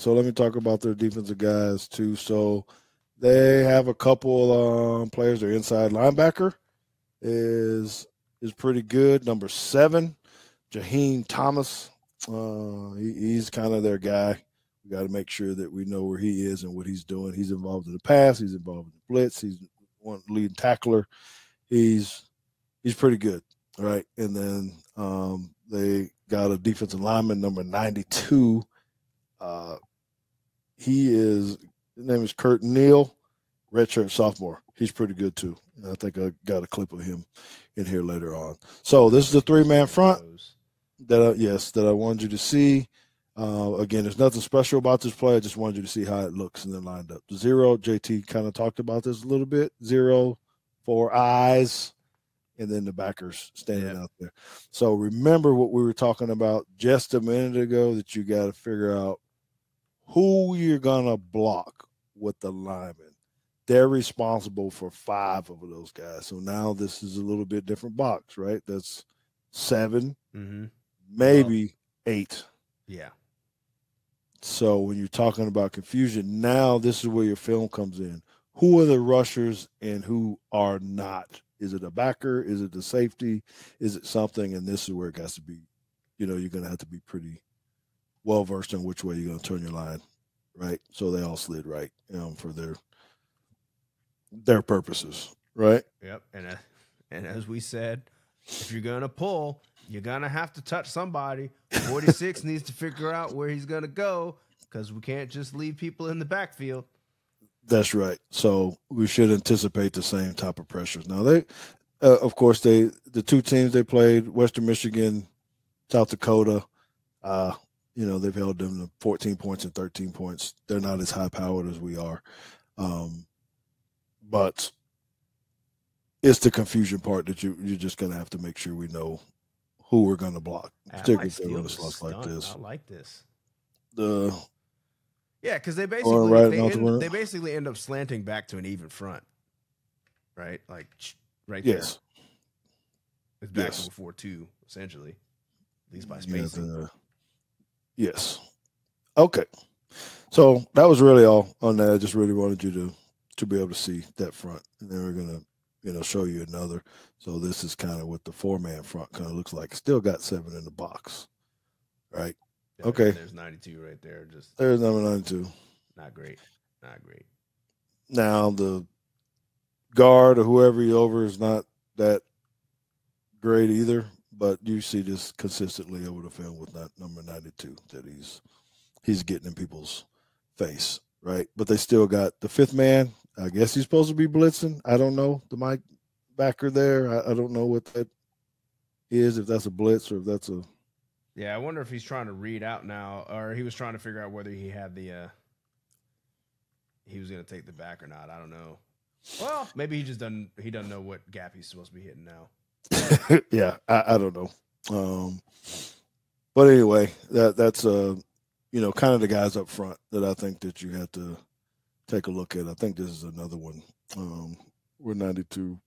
So let me talk about their defensive guys too. So they have a couple players. Their inside linebacker is pretty good. Number 7, Jaheim Thomas. He's kind of their guy. We got to make sure that we know where he is and what he's doing. He's involved in the pass. He's involved in the blitz. He's one leading tackler. He's pretty good, right? And then they got a defensive lineman, number 92. His name is Kurt Neal, redshirt sophomore. He's pretty good too. And I think I got a clip of him in here later on. So this is the 3-man front that I wanted you to see. Again, there's nothing special about this play. I just wanted you to see how it looks and then lined up. The 0, JT kind of talked about this a little bit. 0, 4 eyes, and then the backers standing out there. So remember what we were talking about just a minute ago, that you got to figure out who you're going to block with the linemen. They're responsible for 5 of those guys. So now this is a little bit different box, right? That's 7, maybe 8. Yeah. So when you're talking about confusion, now this is where your film comes in. Who are the rushers and who are not? Is it a backer? Is it the safety? Is it something? And this is where it has to be, you're going to have to be pretty well-versed in which way you're going to turn your line, right? So they all slid right for their purposes, right? Yep. And as we said, if you're going to pull, you're going to have to touch somebody. 46 needs to figure out where he's going to go, because we can't just leave people in the backfield. That's right. So we should anticipate the same type of pressures. Now, they, of course, the 2 teams they played, Western Michigan, South Dakota, they've held them to 14 points and 13 points. They're not as high-powered as we are. But it's the confusion part that you're just going to have to make sure we know who we're going to block, particularly if they run a slot like this. I like this. Yeah, because they basically end up slanting back to an even front, right? Like right there. It's back to a 4-2 essentially, at least by spacing. Yes. Okay. So that was really all on that. I just really wanted you to be able to see that front, and then we're gonna show you another. So this is kind of what the 4-man front kind of looks like. Still got 7 in the box, right? Yeah, okay. There's 92 right there. There's number 92. Not great. Now the guard or whoever he's over is not that great either, but you see this consistently over the film with number 92 that he's getting in people's face, right? But they still got the 5th man. I guess he's supposed to be blitzing. I don't know. The Mike backer there, I don't know what that is, if that's a blitz or if that's a... Yeah, I wonder if he's trying to read out now, or he was trying to figure out whether he had he was going to take the back or not. I don't know. Well, maybe he doesn't know what gap he's supposed to be hitting now. Yeah, I don't know. But anyway, that's kind of the guys up front that I think that you have to take a look at. I think this is another one. We're 92.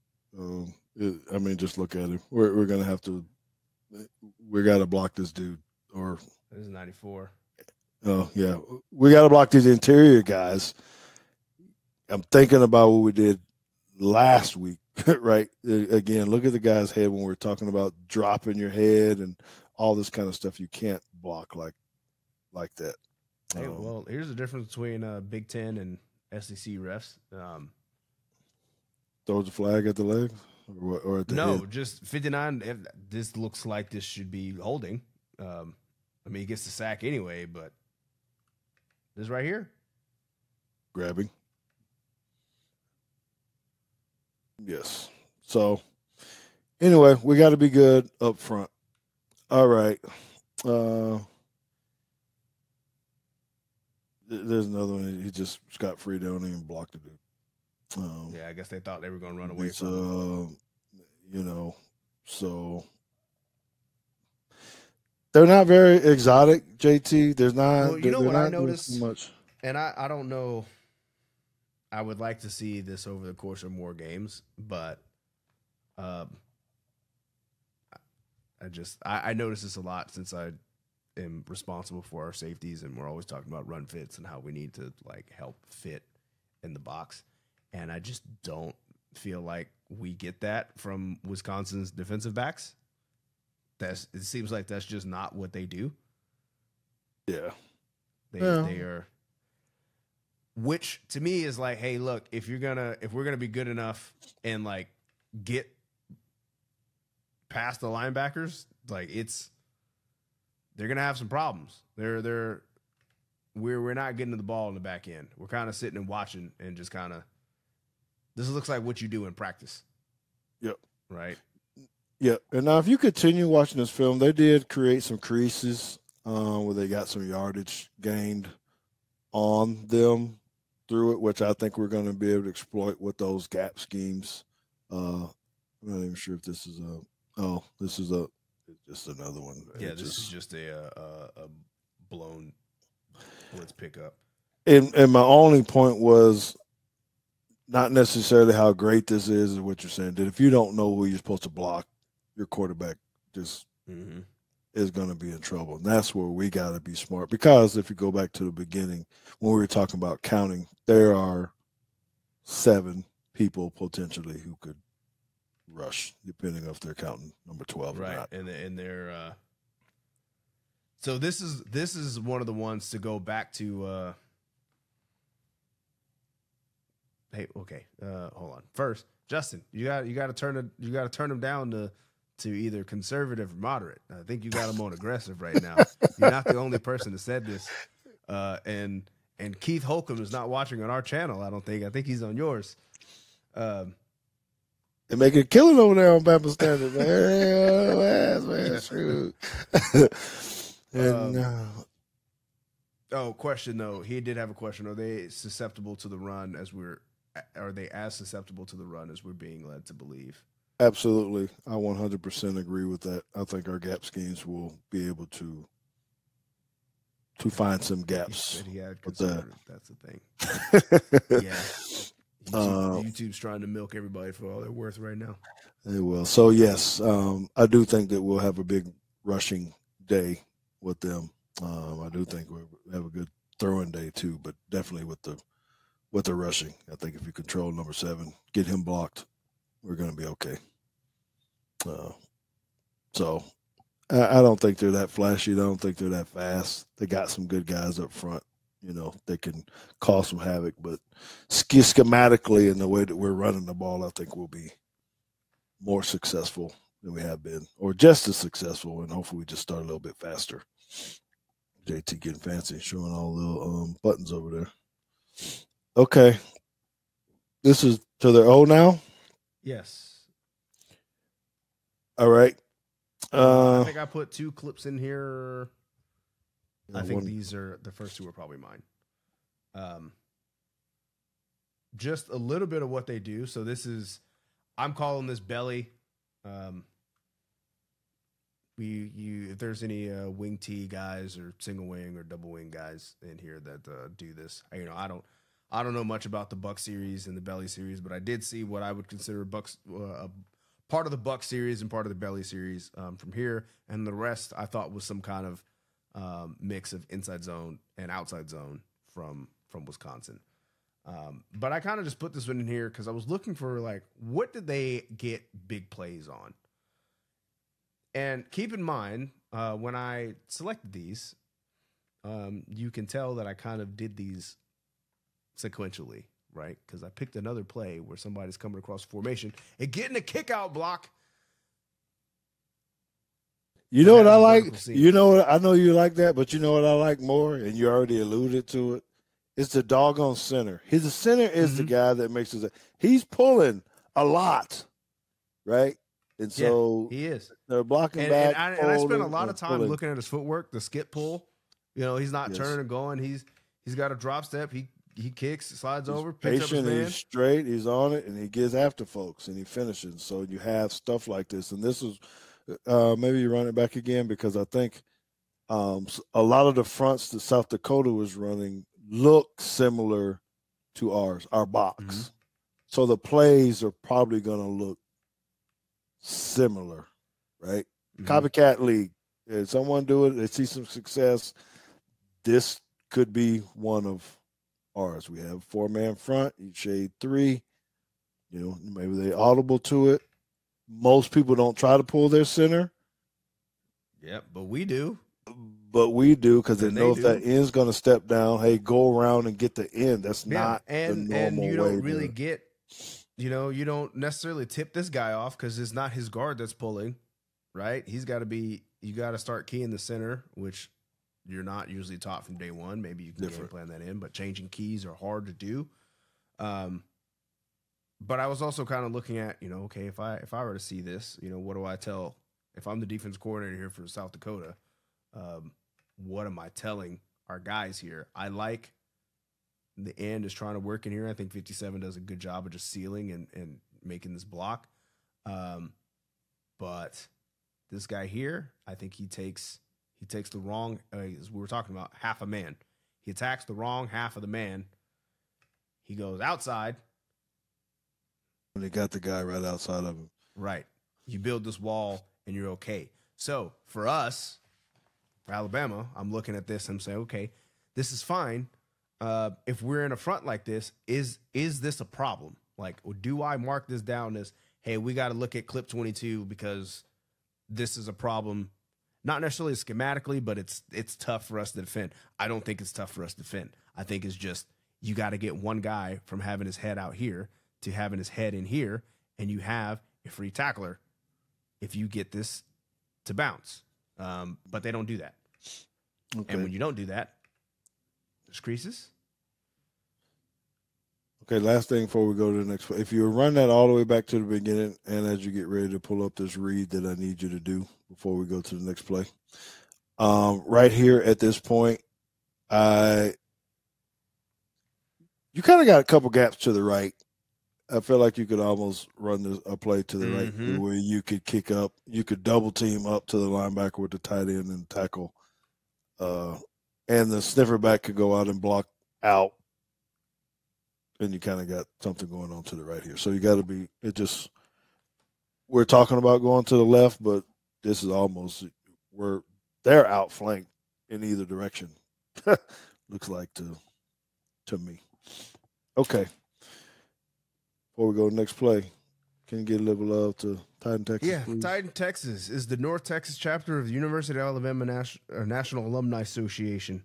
Just look at him. We're going to have to. We got to block this dude. Or this is 94. Oh yeah, we got to block these interior guys. I'm thinking about what we did last week, right? Again, look at the guy's head when we're talking about dropping your head and all this kind of stuff. You can't block like that. Hey, well, here's the difference between Big Ten and SEC refs. Throws a flag at the leg, or at the head? Just 59. This looks like this should be holding. He gets the sack anyway, but this right here, grabbing. Yes. So anyway, we got to be good up front. All right. There's another one. He just got free. They don't even block the dude. I guess they thought they were going to run away from him. So they're not very exotic, JT. There's not. Well, you know what I noticed? Much. And I don't know. I would like to see this over the course of more games, but I noticed this a lot since I am responsible for our safeties, and we're always talking about run fits and how we need to like help fit in the box. And I just don't feel like we get that from Wisconsin's defensive backs. It seems like that's just not what they do. Yeah. They are, which to me is like, hey, look, if we're gonna be good enough and like get past the linebackers, like they're gonna have some problems. We're not getting to the ball in the back end. We're kind of sitting and watching and just kind of, this looks like what you do in practice. Yep. Right. Yep. And now if you continue watching this film, they did create some creases where they got some yardage gained on them through it, which I think we're going to be able to exploit with those gap schemes. I'm not even sure if this is just another one. Yeah, this is just a blown blitz pickup. And my only point was not necessarily how great this is what you're saying. That if you don't know who you're supposed to block, your quarterback just is going to be in trouble. And that's where we got to be smart. Because if you go back to the beginning, when we were talking about counting, there are 7 people potentially who could rush, depending if they're counting number 12 right. or not. And they're so this is one of the ones to go back to hey, okay. Hold on. First, Justin, you got to turn them down to either conservative or moderate. I think you got them on aggressive right now. You're not the only person that said this. And Keith Holcomb is not watching on our channel, I don't think. I think he's on yours. They're making a killing over there on Bama Standard, man. Man, true. Question though. He did have a question. Are they susceptible to the run are they as susceptible to the run as we're being led to believe? Absolutely. I 100% agree with that. I think our gap schemes will be able to find some gaps. He had that's the thing. Yeah. YouTube's trying to milk everybody for all they're worth right now. They will. So, yes, I do think that we'll have a big rushing day with them. I do think we'll have a good throwing day, too, but definitely with the rushing. I think if you control number 7, get him blocked, we're going to be okay. So I don't think they're that flashy. I don't think they're that fast. They got some good guys up front. They can cause some havoc, but schematically in the way that we're running the ball, I think we'll be more successful than we have been, or just as successful, and hopefully we just start a little bit faster. JT getting fancy, showing all the little buttons over there. Okay. This is to their O now? Yes. All right. I think I put 2 clips in here. I think these are the first 2 are probably mine. Just a little bit of what they do. So I'm calling this belly. If there's any wing T guys or single wing or double wing guys in here that do this, I don't know much about the Buck series and the belly series, but I did see what I would consider Bucks part of the Buck series and part of the belly series from here, and the rest I thought was some kind of mix of inside zone and outside zone from Wisconsin. But I kind of just put this one in here because I was looking for like, what did they get big plays on? And keep in mind, when I selected these, you can tell that I kind of did these sequentially, right? Because I picked another play where somebody's coming across formation and getting a kick out block. You know what I like? I know you like that, but you know what I like more, and you already alluded to it? It's the doggone center. The center is the guy that makes it. He's pulling a lot, right? And so he is. They're blocking back. And I spent a lot of time looking at his footwork, the skip pull. He's not turning and going. He's got a drop step. He kicks, slides over, picks up his man. He's straight, he's on it, and he gets after folks, and he finishes. So you have stuff like this. And this is maybe you run it back again, because I think a lot of the fronts that South Dakota was running look similar to our box. Mm-hmm. So the plays are probably going to look similar, right? Mm-hmm. Copycat league. If someone do it, they see some success, this could be one of ours. We have 4-man front, each shade 3. You know, maybe they audible to it. Most people don't try to pull their center. Yep, but we do. But we do because they know if that end's going to step down, hey, go around and get the end. That's not the normal way. And you don't really get, you don't necessarily tip this guy off because it's not his guard that's pulling, right? He's got to be, you got to start keying the center, which you're not usually taught from day one. Maybe you can game plan that in, but changing keys are hard to do. But I was also kind of looking at, okay, if I were to see this, what do I tell? If I'm the defense coordinator here for South Dakota, what am I telling our guys here? I like the end is trying to work in here. I think 57 does a good job of just sealing and making this block. But this guy here, I think he takes the wrong, as we were talking about, half a man. He attacks the wrong half of the man. He goes outside. When they got the guy right outside of him. Right. You build this wall and you're okay. So for us, for Alabama, I'm looking at this and I'm saying, okay, this is fine. If we're in a front like this, is this a problem? Like, do I mark this down as, hey, we got to look at clip 22 because this is a problem? Not necessarily schematically, but it's tough for us to defend. I don't think it's tough for us to defend. I think it's just you got to get one guy from having his head out here to having his head in here, and you have a free tackler if you get this to bounce. But they don't do that. Okay. And when you don't do that, there's creases. Okay, last thing before we go to the next play. If you run that all the way back to the beginning, and as you get ready to pull up this read that I need you to do before we go to the next play. Right here at this point, you kind of got a couple gaps to the right. I feel like you could almost run a play to the right where you could kick up. You could double team up to the linebacker with the tight end and tackle. And the sniffer back could go out and block out. And you kind of got something going on to the right here. So you got to be – we're talking about going to the left, but this is almost – they're outflanked in either direction. Looks like to me. Okay. Before we go to the next play, can you get a little love to Titan, Texas? Yeah, please? Titan, Texas is the North Texas chapter of the University of Alabama National Alumni Association.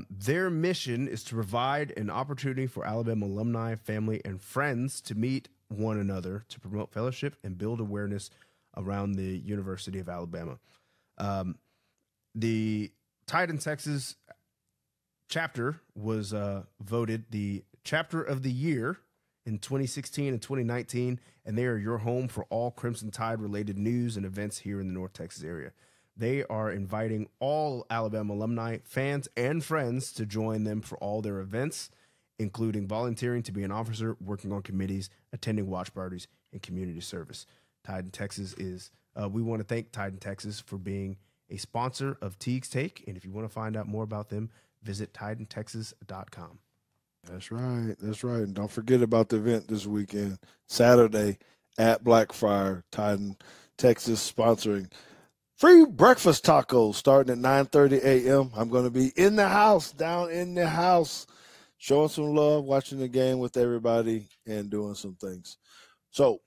Their mission is to provide an opportunity for Alabama alumni, family, and friends to meet one another, to promote fellowship and build awareness around the University of Alabama. The Titan, Texas chapter was voted the chapter of the year in 2016 and 2019, and they are your home for all Crimson Tide-related news and events here in the North Texas area. They are inviting all Alabama alumni, fans, and friends to join them for all their events, including volunteering to be an officer, working on committees, attending watch parties, and community service. Titan, Texas is, we want to thank Titan, Texas for being a sponsor of Teague's Take, and if you want to find out more about them, visit TitanTexas.com. That's right. That's right. And don't forget about the event this weekend, Saturday at Blackfire, Titan, Texas, sponsoring free breakfast tacos starting at 9:30 a.m. I'm going to be in the house, down in the house, showing some love, watching the game with everybody, and doing some things. So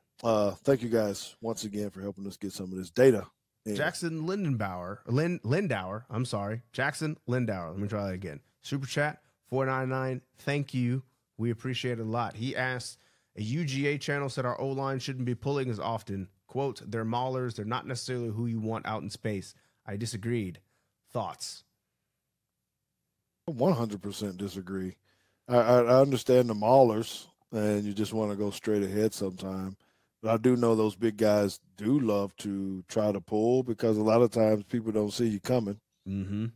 thank you guys once again for helping us get some of this data. Jackson Lindauer. Jackson Lindauer. Let me try that again. Super chat. 499, thank you. We appreciate it a lot. He asked, a UGA channel said our O-line shouldn't be pulling as often. Quote, they're maulers. They're not necessarily who you want out in space. I disagreed. Thoughts? 100% disagree. I understand the maulers, and you just want to go straight ahead sometime. But I do know those big guys do love to try to pull because a lot of times people don't see you coming. Mm-hmm.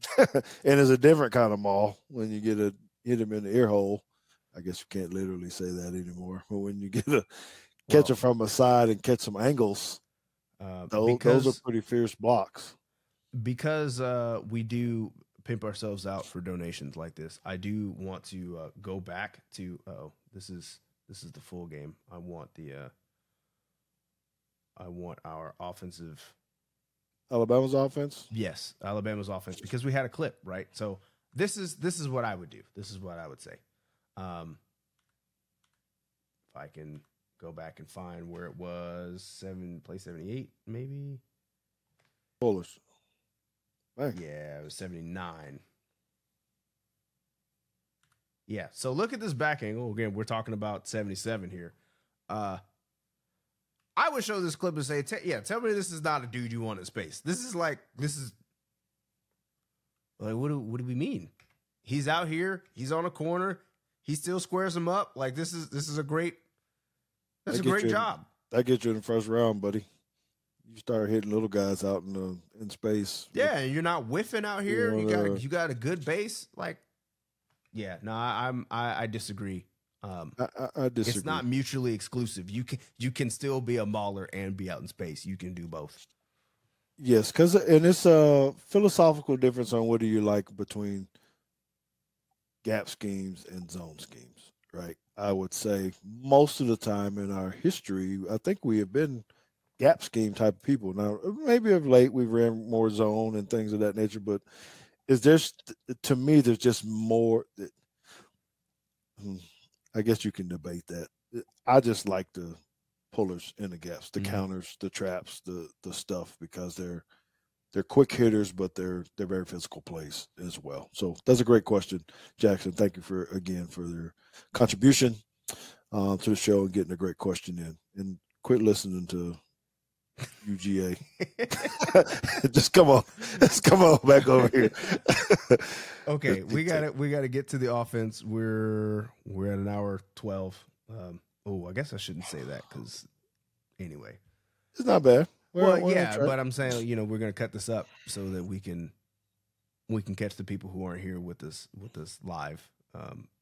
And it's a different kind of maul when you hit him in the ear hole. I guess you can't literally say that anymore. But when you catch it from a side and catch some angles, those are pretty fierce blocks. Because we do pimp ourselves out for donations like this, I do want to go back to this is the full game. I want our offensive. Alabama's offense? Yes, Alabama's offense, because we had a clip, right? So this is what I would do. This is what I would say. If I can go back and find where it was, play 78, maybe. Pullers. Right. Yeah, it was 79. Yeah, so look at this back angle. Again, we're talking about 77 here. I would show this clip and say, tell me this is not a dude you want in space. This is like what do we mean? He's out here, he's on a corner, he still squares him up. Like this is a great job. That gets you in the first round, buddy. You start hitting little guys out in space. Yeah, and you're not whiffing out here. You got a good base. Like, yeah, no, I disagree. I disagree. It's not mutually exclusive. You can still be a mauler and be out in space. You can do both. Yes, and it's a philosophical difference on what do you like between gap schemes and zone schemes, right? I would say most of the time in our history, I think we have been gap scheme type of people. Now, maybe of late we've ran more zone and things of that nature, but to me, there's just more. I guess you can debate that. I just like the pullers in the gaps, the counters, the traps, the stuff, because they're quick hitters, but they're very physical plays as well. So that's a great question, Jackson. Thank you for their contribution to the show and getting a great question in. And quit listening to UGA. Just come on. Let's come on back over here. Okay, we gotta get to the offense. We're at an hour 12. I guess I shouldn't say that because anyway, it's not bad. But I'm saying we're gonna cut this up so that we can catch the people who aren't here with us live.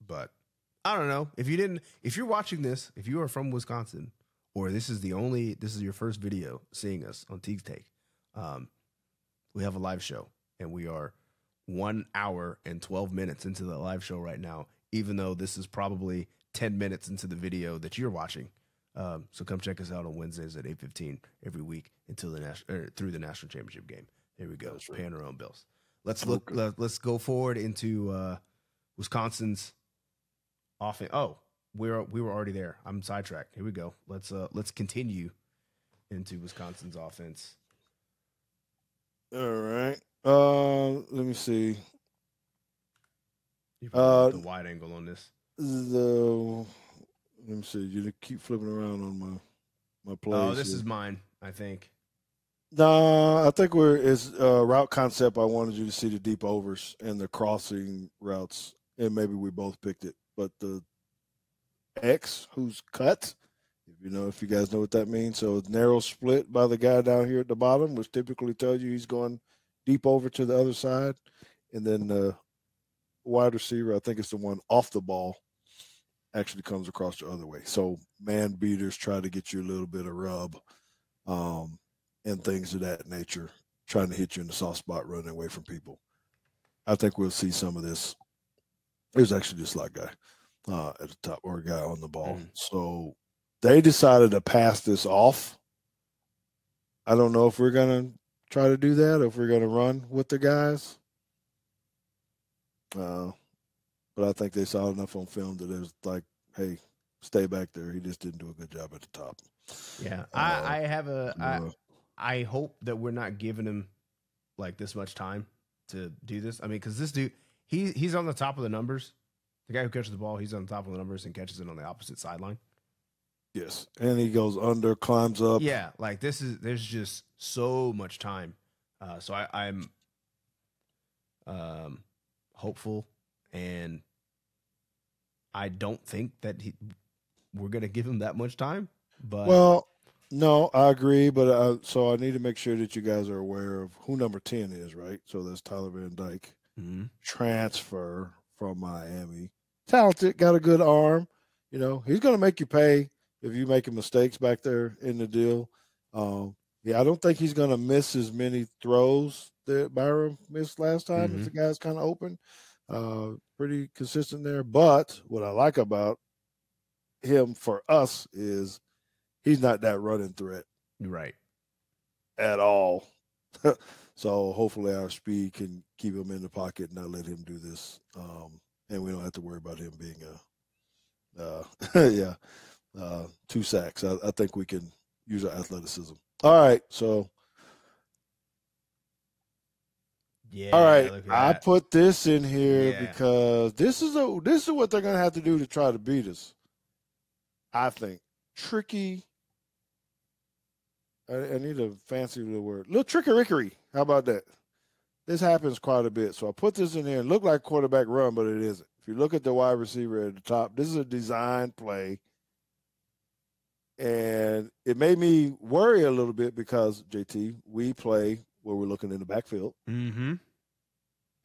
But I don't know if you're watching this, if you are from Wisconsin, or this is your first video seeing us on Teague's Take. We have a live show, and we are 1 hour and 12 minutes into the live show right now, even though this is probably 10 minutes into the video that you're watching. So come check us out on Wednesdays at 8:15 every week until through the national championship game. There we go. Right. Paying our own bills. Let's go forward into Wisconsin's offense. Oh, we were already there. I'm sidetracked. Here we go. Let's continue into Wisconsin's offense. All right. Let me see. You probably the wide angle on this. Let me see. You keep flipping around on my plays. Oh, this is mine, I think. No, I think it's route concept. I wanted you to see the deep overs and the crossing routes, and maybe we both picked it. But the X, who's cut, if you guys know what that means. So narrow split by the guy down here at the bottom, which typically tells you he's going deep over to the other side. And then the wide receiver, I think it's the one off the ball, actually comes across the other way. So man beaters try to get you a little bit of rub and things of that nature, trying to hit you in the soft spot, running away from people. I think we'll see some of this. There's actually this slot guy at the top, or a guy on the ball. So they decided to pass this off. I don't know if we're going to try to do that or if we're going to run with the guys. But I think they saw enough on film that it was like, hey, stay back there. He just didn't do a good job at the top. Yeah. I hope that we're not giving him like this much time to do this. I mean, because this dude, he's on the top of the numbers. The guy who catches the ball, he's on the top of the numbers and catches it on the opposite sideline. Yes. And he goes under, climbs up. Yeah. Like there's just so much time. So I'm hopeful, and I don't think that we're going to give him that much time. But well, no, I agree. But so I need to make sure that you guys are aware of who number 10 is, right? So that's Tyler Van Dyke, transfer from Miami. Talented, got a good arm. He's going to make you pay if you're making mistakes back there in the deal. I don't think he's going to miss as many throws that Byram missed last time. If the guy's kind of open, pretty consistent there. But what I like about him for us is he's not that running threat, right, at all. So hopefully our speed can keep him in the pocket and not let him do this. And we don't have to worry about him being yeah, 2 sacks. I think we can use our athleticism. All right, so. Yeah. All right, I put this in here because this is what they're gonna have to do to try to beat us. I think tricky. I need a fancy little word. Little trickery. How about that? This happens quite a bit. So I put this in here and look like quarterback run, but it isn't. If you look at the wide receiver at the top, this is a design play. And it made me worry a little bit because, JT, we play where we're looking in the backfield. Mm-hmm.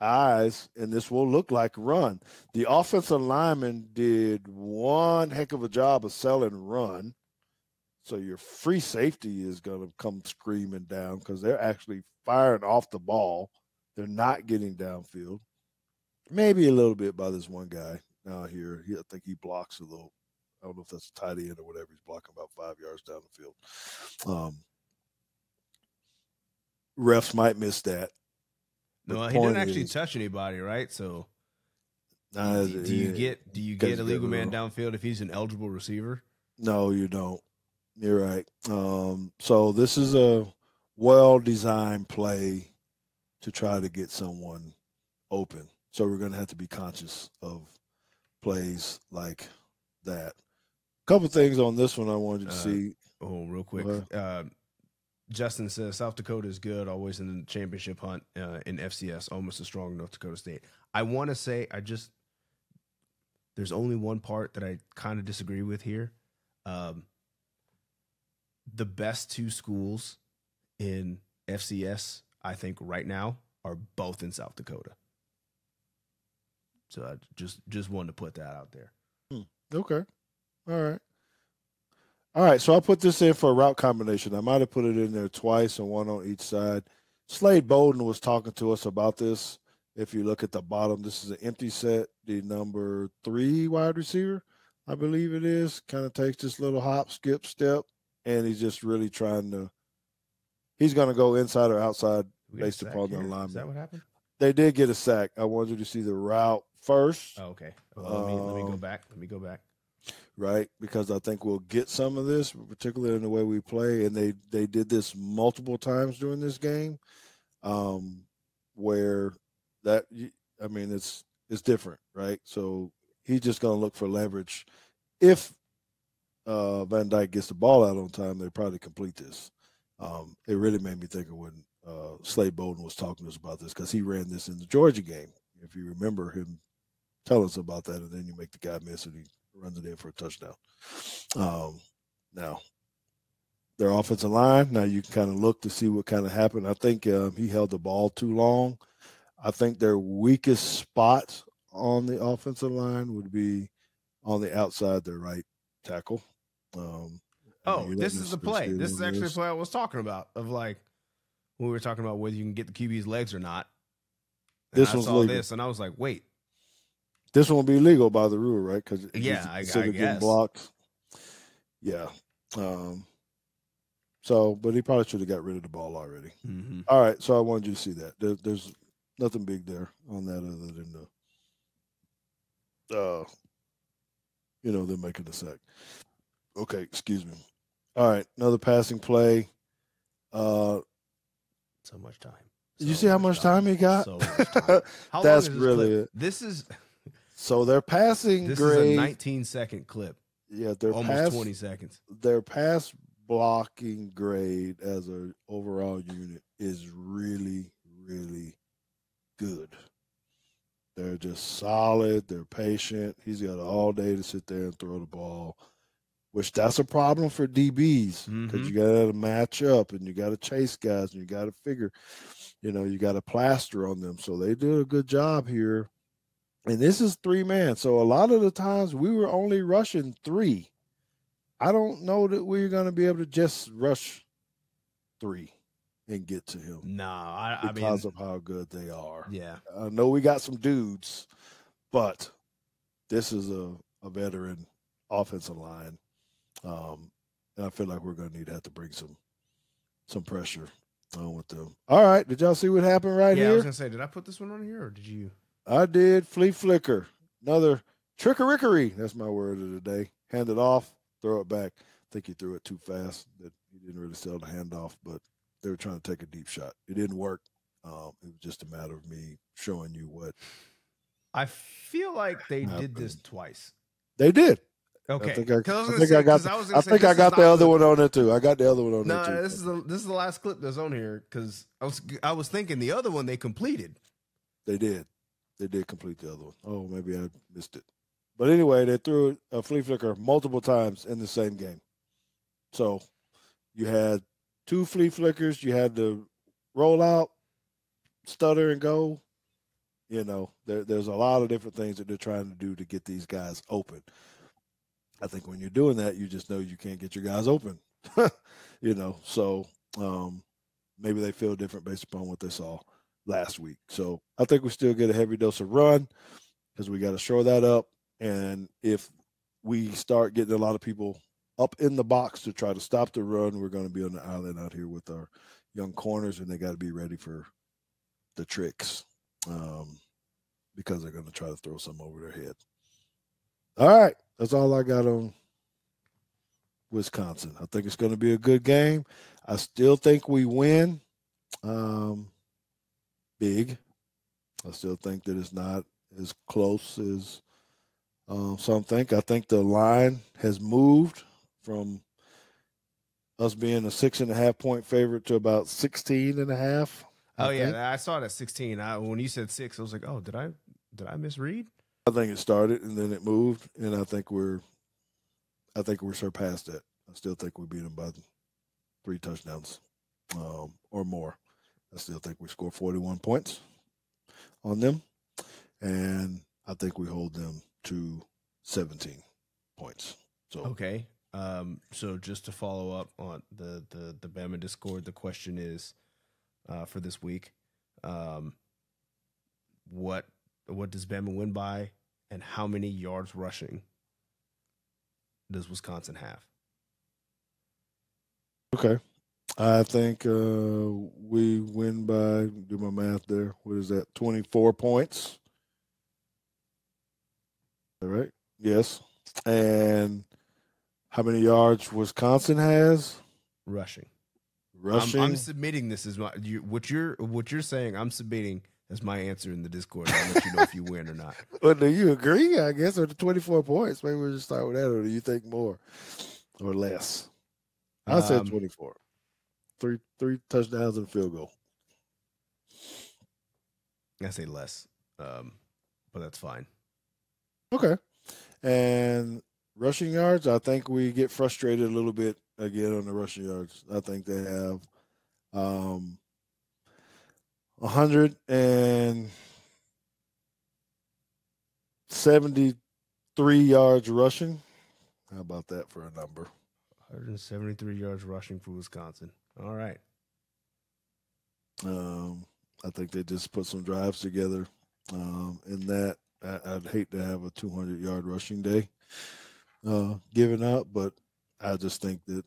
Eyes, and this will look like run. The offensive lineman did one heck of a job of selling run. So your free safety is going to come screaming down because they're actually firing off the ball. They're not getting downfield. Maybe a little bit by this one guy now here. I think he blocks a little. I don't know if that's a tight end or whatever. He's blocking about 5 yards down the field. Refs might miss that. No, he didn't actually touch anybody, right? So do you get illegal man downfield if he's an eligible receiver? No, you don't. You're right. So this is a well-designed play to try to get someone open. So we're going to have to be conscious of plays like that. A couple things on this one I wanted to see. Oh, real quick. Justin says South Dakota is good, always in the championship hunt in FCS, almost as strong as North Dakota State. I want to say there's only one part that I kind of disagree with here. The best 2 schools in FCS, I think, right now are both in South Dakota. So I just wanted to put that out there. Okay. All right, so I put this in for a route combination. I might have put it in there twice and one on each side. Slade Bolden was talking to us about this. If you look at the bottom, this is an empty set. The number 3 wide receiver, I believe it is, kind of takes this little hop, skip, step, and he's just really trying to – he's going to go inside or outside based upon the alignment. Is that what happened? They did get a sack. I wanted you to see the route first. Oh, okay. Well, let me go back. Right, because I think we'll get some of this, particularly in the way we play. And they did this multiple times during this game, where it's different, right? So he's just going to look for leverage. If Van Dyke gets the ball out on time, they probably complete this. It really made me think of when Slade Bolden was talking to us about this because he ran this in the Georgia game. If you remember him telling us about that, and then you make the guy miss and he runs it in for a touchdown. Now, their offensive line, now you can kind of look to see what kind of happened. I think he held the ball too long. I think their weakest spot on the offensive line would be on the outside, their right tackle. This is the play. This is actually the play I was talking about, of like when we were talking about whether you can get the QB's legs or not. And I saw this, and I was like, wait. This one will be legal by the rule, right? Because I guess. Blocked. Yeah. But he probably should have got rid of the ball already. Mm-hmm. All right, so I wanted you to see that. There's nothing big there on that other than them making the sack. Okay, excuse me. All right, another passing play. So much time. Did you see how much time he got? So much time. How That's long is really clip? it. This is. So their passing this grade. This is a 19-second clip. Yeah, they're almost 20 seconds. Their pass blocking grade as an overall unit is really, really good. They're just solid. They're patient. He's got all day to sit there and throw the ball, which that's a problem for DBs because you got to match up and you got to chase guys and you got to figure, you got to plaster on them. So they did a good job here. And this is 3-man. So a lot of the times we were only rushing 3. I don't know that we're going to be able to just rush 3 and get to him. No, because of how good they are. Yeah. I know we got some dudes, but this is a veteran offensive line. And I feel like we're going to have to bring some pressure with them. All right. Did y'all see what happened here? Yeah, I was going to say, did I put this one on here or did you? I did. Flea flicker. Another trickery. That's my word of the day. Hand it off, throw it back. I think he threw it too fast. That he didn't really sell the handoff, but they were trying to take a deep shot. It didn't work. It was just a matter of me showing you what. I feel like they did this twice. They did. Okay. I think I got the other one on there too. I got the other one on there too. No, this is the last clip that's on here because I was thinking the other one they completed. They did. They did complete the other one. Oh, maybe I missed it. But anyway, they threw a flea flicker multiple times in the same game. So you had 2 flea flickers. You had the roll out, stutter, and go. You know, there's a lot of different things that they're trying to do to get these guys open. I think when you're doing that, you just know you can't get your guys open. You know, so maybe they feel different based upon what they saw last week. So I think we still get a heavy dose of run because we got to shore that up. And if we start getting a lot of people up in the box to try to stop the run, we're going to be on the island out here with our young corners, and they got to be ready for the tricks because they're going to try to throw some over their head. All right. That's all I got on Wisconsin. I think it's going to be a good game. I still think we win big. I still think that it's not as close as some think. I think the line has moved from us being a 6.5 point favorite to about 16.5. Oh yeah, I saw it at 16. When you said 6, I was like, oh, did I misread? I think it started and then it moved, and I think we're surpassed that. I still think we beat them by 3 touchdowns or more. I still think we score 41 points on them, and I think we hold them to 17 points. So okay. So just to follow up on the Bama Discord, the question is for this week, what does Bama win by, and how many yards rushing does Wisconsin have? Okay. I think we win by, do my math there, what is that, 24 points? All right. Yes. And how many yards Wisconsin has? Rushing. I'm submitting this as what you're saying. I'm submitting as my answer in the Discord. I'll let you know if you win or not. Well, do you agree? I guess with the 24 points, maybe we'll just start with that, or do you think more or less? I said 24. Three touchdowns and a field goal. I say less, but that's fine. Okay. And rushing yards, I think we get frustrated a little bit again on the rushing yards. I think they have 173 yards rushing. How about that for a number? 173 yards rushing for Wisconsin. All right. I think they just put some drives together in that. I'd hate to have a 200-yard rushing day given up, but I just think that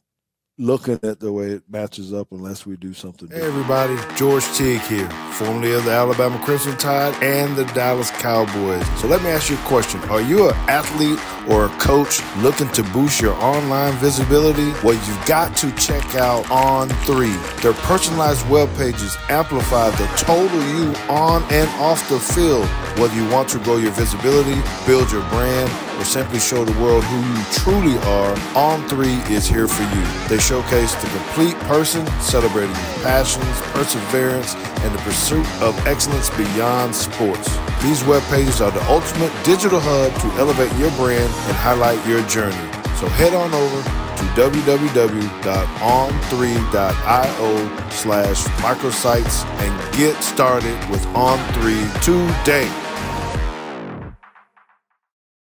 looking at the way it matches up, unless we do something different. Hey everybody, George Teague here, formerly of the Alabama Crimson Tide and the Dallas Cowboys. So let me ask you a question. Are you an athlete or a coach looking to boost your online visibility? Well, you've got to check out On3. Their personalized web pages amplify the total you on and off the field. Whether you want to grow your visibility, build your brand, or simply show the world who you truly are, On3 is here for you. They showcase the complete person, celebrating your passions, perseverance, and the pursuit of excellence beyond sports. These web pages are the ultimate digital hub to elevate your brand and highlight your journey. So head on over to www.on3.io/microsites and get started with On3 today.